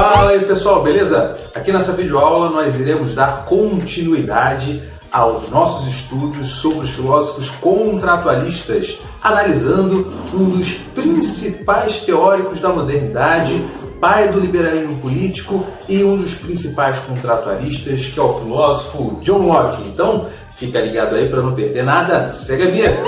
Fala aí pessoal, beleza? Aqui nessa videoaula nós iremos dar continuidade aos nossos estudos sobre os filósofos contratualistas, analisando um dos principais teóricos da modernidade, pai do liberalismo político e um dos principais contratualistas, que é o filósofo John Locke. Então, fica ligado aí para não perder nada, segue a vinheta!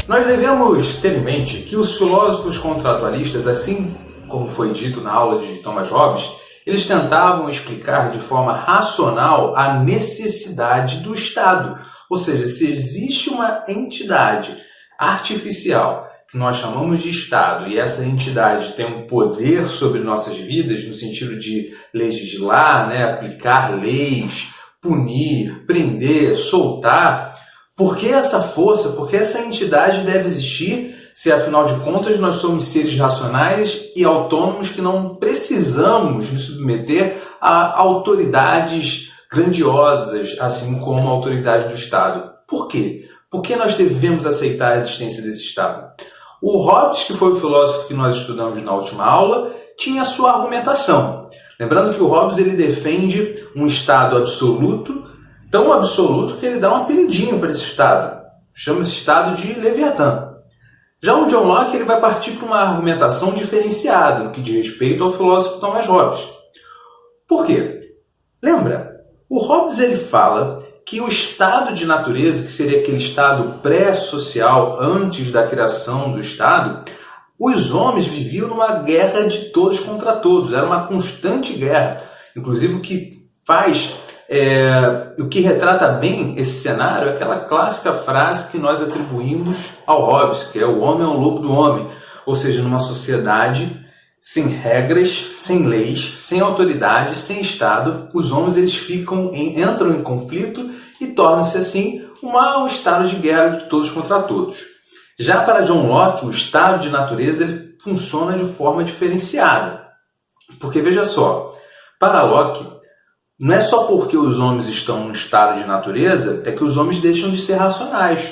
Nós devemos ter em mente que os filósofos contratualistas, assim como foi dito na aula de Thomas Hobbes, eles tentavam explicar de forma racional a necessidade do Estado. Ou seja, se existe uma entidade artificial que nós chamamos de Estado e essa entidade tem um poder sobre nossas vidas no sentido de legislar, aplicar leis, punir, prender, soltar, por que essa força, por que essa entidade deve existir se, afinal de contas, nós somos seres racionais e autônomos que não precisamos nos submeter a autoridades grandiosas, assim como a autoridade do Estado? Por quê? Por que nós devemos aceitar a existência desse Estado? O Hobbes, que foi o filósofo que nós estudamos na última aula, tinha a sua argumentação. Lembrando que o Hobbes ele defende um Estado absoluto, tão absoluto que ele dá um apelidinho para esse Estado. Chama esse Estado de Leviatã. Já o John Locke ele vai partir para uma argumentação diferenciada no que diz respeito ao filósofo Thomas Hobbes. Por quê? Lembra, o Hobbes ele fala que o estado de natureza, que seria aquele estado pré-social antes da criação do Estado, os homens viviam numa guerra de todos contra todos. Era uma constante guerra. Inclusive o que faz... o que retrata bem esse cenário é aquela clássica frase que nós atribuímos ao Hobbes, que é o homem é o lobo do homem. Ou seja, numa sociedade sem regras, sem leis, sem autoridade, sem Estado, os homens eles entram em conflito e tornam-se assim um estado de guerra de todos contra todos. Já para John Locke, o estado de natureza ele funciona de forma diferenciada. Porque veja só, para Locke, não é só porque os homens estão no estado de natureza é que os homens deixam de ser racionais.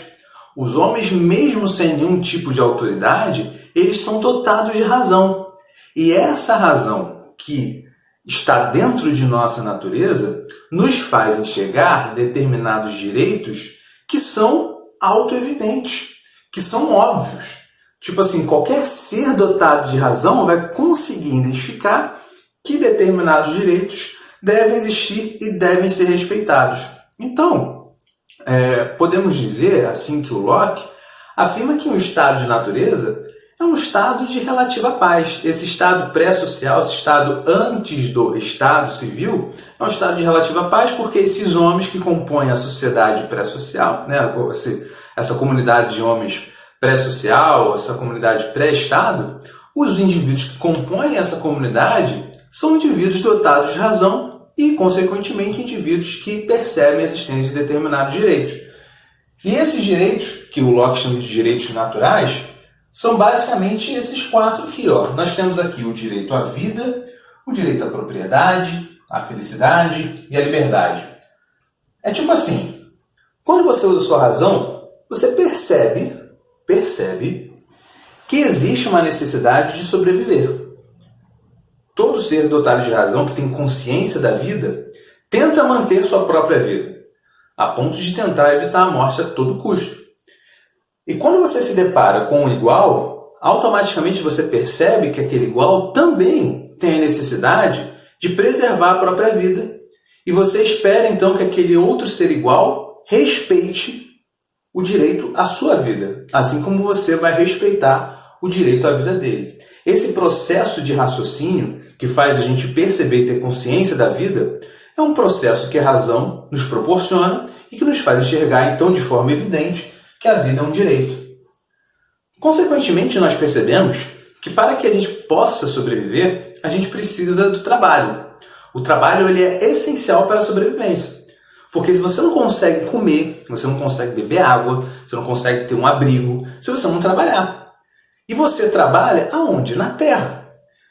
Os homens, mesmo sem nenhum tipo de autoridade, eles são dotados de razão. E essa razão que está dentro de nossa natureza nos faz enxergar determinados direitos que são autoevidentes, que são óbvios. Tipo assim, qualquer ser dotado de razão vai conseguir identificar que determinados direitos devem existir e devem ser respeitados. Então, podemos dizer assim que o Locke afirma que um estado de natureza é um estado de relativa paz. Esse estado pré-social, esse estado antes do estado civil, é um estado de relativa paz porque esses homens que compõem a sociedade pré-social, essa comunidade de homens pré-social, essa comunidade pré-estado, os indivíduos que compõem essa comunidade são indivíduos dotados de razão e, consequentemente, indivíduos que percebem a existência de determinados direitos. E esses direitos, que o Locke chama de direitos naturais, são basicamente esses quatro aqui. Nós temos aqui o direito à vida, o direito à propriedade, à felicidade e à liberdade. É tipo assim, quando você usa sua razão, você percebe que existe uma necessidade de sobreviver. Todo ser dotado de razão, que tem consciência da vida, tenta manter sua própria vida, a ponto de tentar evitar a morte a todo custo. E quando você se depara com um igual, automaticamente você percebe que aquele igual também tem a necessidade de preservar a própria vida. E você espera então que aquele outro ser igual respeite o direito à sua vida, assim como você vai respeitar o direito à vida dele. Esse processo de raciocínio que faz a gente perceber e ter consciência da vida é um processo que a razão nos proporciona e que nos faz enxergar, então, de forma evidente, que a vida é um direito. Consequentemente, nós percebemos que para que a gente possa sobreviver, a gente precisa do trabalho. O trabalho ele é essencial para a sobrevivência. Porque se você não consegue comer, você não consegue beber água, você não consegue ter um abrigo, se você não trabalhar. E você trabalha aonde? Na terra.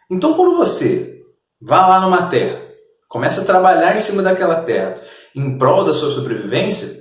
Então, quando você vai lá numa terra, começa a trabalhar em cima daquela terra, em prol da sua sobrevivência,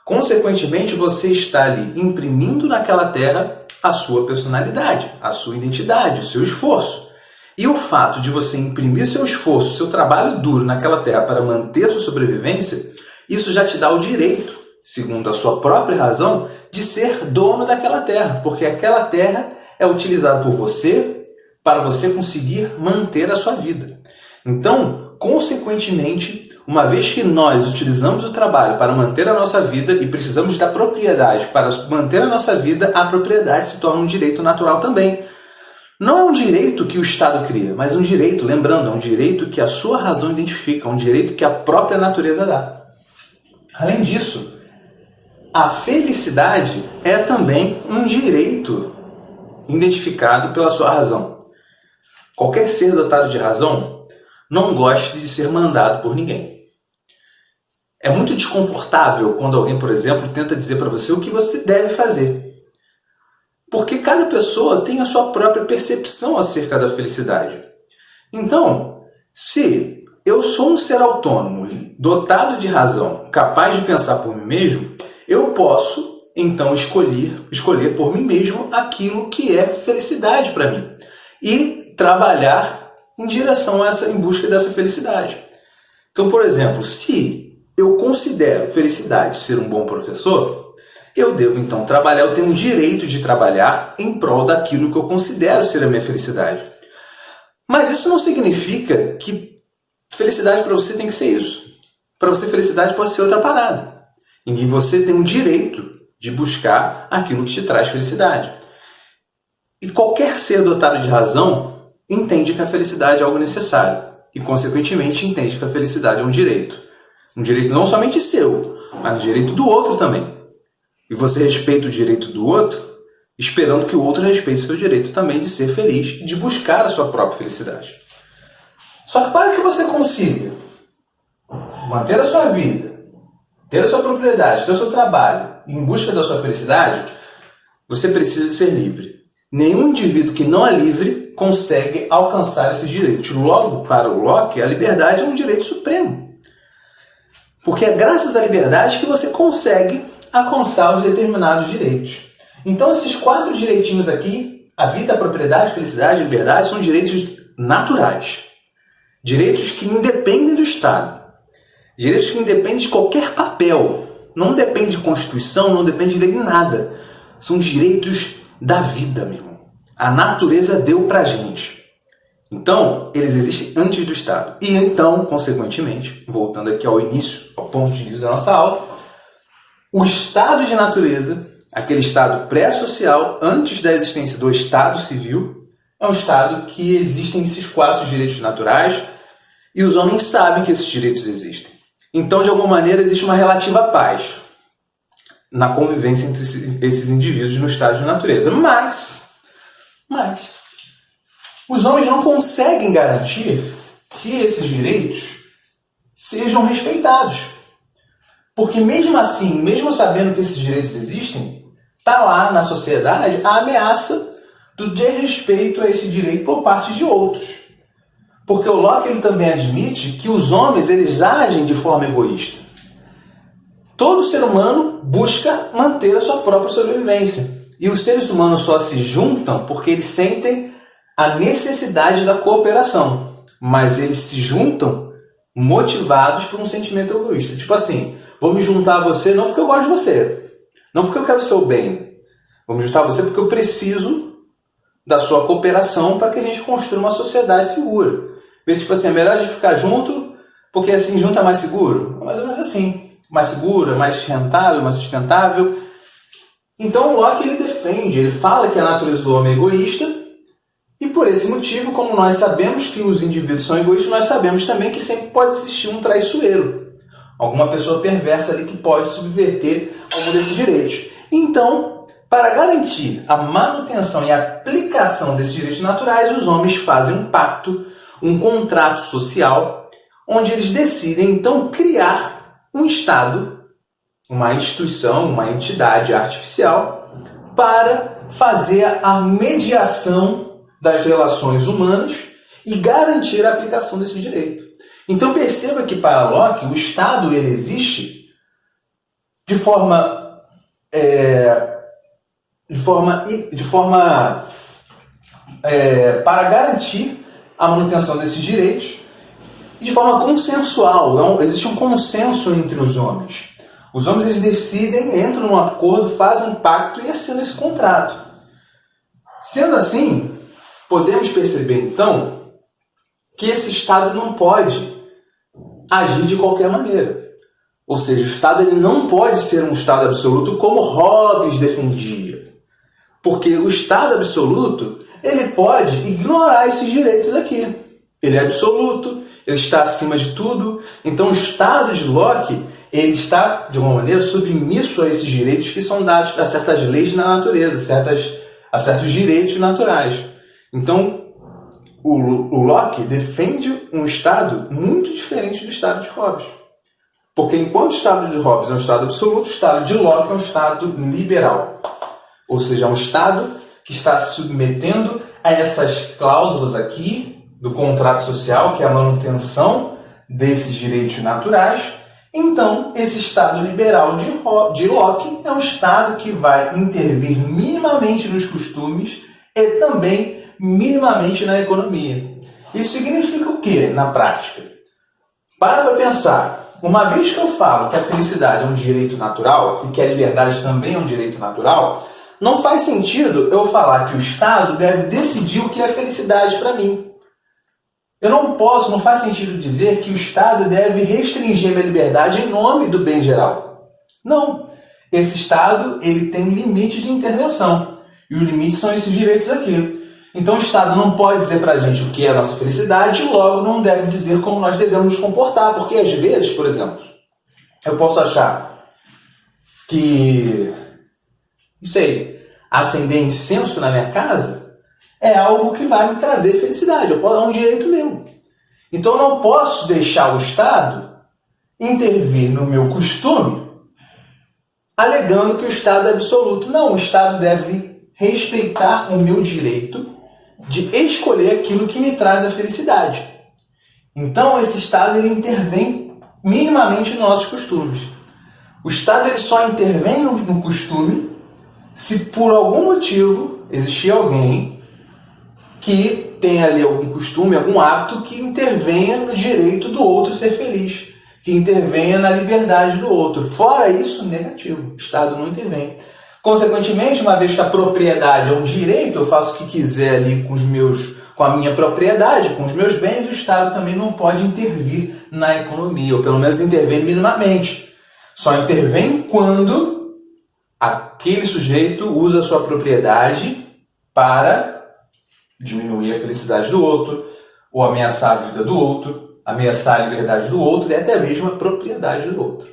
consequentemente você está ali imprimindo naquela terra a sua personalidade, a sua identidade, o seu esforço. E o fato de você imprimir seu esforço, seu trabalho duro naquela terra para manter a sua sobrevivência, isso já te dá o direito, segundo a sua própria razão, de ser dono daquela terra, porque aquela terra é utilizada por você para você conseguir manter a sua vida. Então, consequentemente, uma vez que nós utilizamos o trabalho para manter a nossa vida e precisamos da propriedade para manter a nossa vida, a propriedade se torna um direito natural também. Não é um direito que o Estado cria, mas um direito, lembrando, é um direito que a sua razão identifica, um direito que a própria natureza dá. Além disso, a felicidade é também um direito identificado pela sua razão. Qualquer ser dotado de razão não gosta de ser mandado por ninguém. É muito desconfortável quando alguém, por exemplo, tenta dizer para você o que você deve fazer. Porque cada pessoa tem a sua própria percepção acerca da felicidade. Então, se eu sou um ser autônomo, dotado de razão, capaz de pensar por mim mesmo, eu posso, então, escolher por mim mesmo aquilo que é felicidade para mim. E trabalhar em direção a em busca dessa felicidade. Então, por exemplo, se eu considero felicidade ser um bom professor, eu devo então trabalhar, eu tenho o direito de trabalhar em prol daquilo que eu considero ser a minha felicidade. Mas isso não significa que felicidade para você tem que ser isso. Para você, felicidade pode ser outra parada. E você tem o direito de buscar aquilo que te traz felicidade. E qualquer ser dotado de razão entende que a felicidade é algo necessário. E, consequentemente, entende que a felicidade é um direito. Um direito não somente seu, mas um direito do outro também. E você respeita o direito do outro, esperando que o outro respeite seu direito também de ser feliz e de buscar a sua própria felicidade. Só que para que você consiga manter a sua vida, ter a sua propriedade, ter o seu trabalho em busca da sua felicidade, você precisa ser livre. Nenhum indivíduo que não é livre consegue alcançar esses direitos. Logo, para o Locke, a liberdade é um direito supremo. Porque é graças à liberdade que você consegue alcançar os determinados direitos. Então, esses 4 direitinhos aqui, a vida, a propriedade, a felicidade, a liberdade, são direitos naturais. Direitos que independem do Estado. Direitos que independem de qualquer papel. Não depende de Constituição, não depende de nada. São direitos da vida, meu irmão. A natureza deu pra gente. Então, eles existem antes do Estado. E então, consequentemente, voltando aqui ao início, ao ponto de início da nossa aula, o estado de natureza, aquele estado pré-social, antes da existência do estado civil, é um estado que existem esses 4 direitos naturais e os homens sabem que esses direitos existem. Então, de alguma maneira, existe uma relativa paz na convivência entre esses indivíduos no estado de natureza. Mas, os homens não conseguem garantir que esses direitos sejam respeitados. Porque mesmo assim, mesmo sabendo que esses direitos existem, está lá na sociedade a ameaça do desrespeito a esse direito por parte de outros. Porque o Locke ele também admite que os homens eles agem de forma egoísta. Todo ser humano busca manter a sua própria sobrevivência. E os seres humanos só se juntam porque eles sentem a necessidade da cooperação. Mas eles se juntam motivados por um sentimento egoísta. Tipo assim, vou me juntar a você não porque eu gosto de você, não porque eu quero o seu bem. Vou me juntar a você porque eu preciso da sua cooperação para que a gente construa uma sociedade segura. Tipo assim, é melhor a gente ficar junto porque assim junto é mais seguro? Mais ou menos assim. Mais seguro, mais rentável, mais sustentável. Então o Locke ele defende, ele fala que a natureza do homem é egoísta e por esse motivo, como nós sabemos que os indivíduos são egoístas, nós sabemos também que sempre pode existir um traiçoeiro. Alguma pessoa perversa ali que pode subverter algum desses direitos. Então, para garantir a manutenção e a aplicação desses direitos naturais, os homens fazem um pacto, um contrato social, onde eles decidem, então, criar um Estado, uma instituição, uma entidade artificial, para fazer a mediação das relações humanas e garantir a aplicação desse direito. Então perceba que para Locke o Estado ele existe de forma para garantir a manutenção desses direitos de forma consensual. Existe um consenso entre os homens. Os homens eles decidem, entram num acordo, fazem um pacto e assinam esse contrato. Sendo assim, podemos perceber então que esse Estado não pode agir de qualquer maneira. Ou seja, o Estado ele não pode ser um Estado absoluto como Hobbes defendia. Porque o Estado absoluto ele pode ignorar esses direitos aqui. Ele é absoluto, ele está acima de tudo. Então o Estado de Locke ele está, de alguma maneira, submisso a esses direitos que são dados a certas leis na natureza, a certos direitos naturais. Então, o Locke defende um Estado muito diferente do Estado de Hobbes. Porque enquanto o Estado de Hobbes é um Estado absoluto, o Estado de Locke é um Estado liberal. Ou seja, é um Estado que está se submetendo a essas cláusulas aqui do contrato social, que é a manutenção desses direitos naturais. Então, esse Estado liberal de Locke é um Estado que vai intervir minimamente nos costumes e também minimamente na economia. Isso significa o quê na prática? Para pensar, uma vez que eu falo que a felicidade é um direito natural e que a liberdade também é um direito natural, não faz sentido eu falar que o Estado deve decidir o que é felicidade para mim. Não faz sentido dizer que o Estado deve restringir minha liberdade em nome do bem geral. Não. Esse Estado ele tem limite de intervenção. E os limites são esses direitos aqui. Então o Estado não pode dizer para a gente o que é a nossa felicidade e logo não deve dizer como nós devemos nos comportar. Porque às vezes, por exemplo, eu posso achar que, acender incenso na minha casa é algo que vai me trazer felicidade. É um direito meu. Então eu não posso deixar o Estado intervir no meu costume alegando que o Estado é absoluto. Não, o Estado deve respeitar o meu direito de escolher aquilo que me traz a felicidade. Então esse Estado ele intervém minimamente nos nossos costumes. O Estado ele só intervém no costume se por algum motivo existir alguém que tem ali algum costume, algum hábito que intervenha no direito do outro ser feliz, que intervenha na liberdade do outro. Fora isso, negativo. O Estado não intervém. Consequentemente, uma vez que a propriedade é um direito, eu faço o que quiser ali com a minha propriedade, com os meus bens, o Estado também não pode intervir na economia, ou pelo menos intervém minimamente. Só intervém quando aquele sujeito usa a sua propriedade para diminuir a felicidade do outro, ou ameaçar a vida do outro, ameaçar a liberdade do outro e até mesmo a propriedade do outro.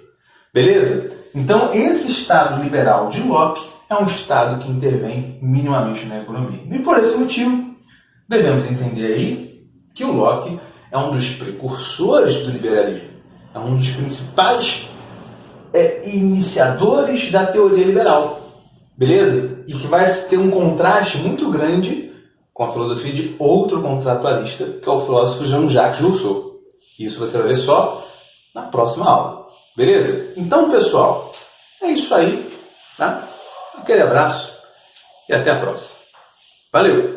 Beleza? Então, esse Estado liberal de Locke é um Estado que intervém minimamente na economia. E por esse motivo, devemos entender aí que o Locke é um dos precursores do liberalismo, é um dos principais iniciadores da teoria liberal. Beleza? E que vai ter um contraste muito grande com a filosofia de outro contratualista, que é o filósofo Jean-Jacques Rousseau. Isso você vai ver só na próxima aula. Beleza? Então, pessoal, é isso aí. Tá? Aquele abraço e até a próxima. Valeu!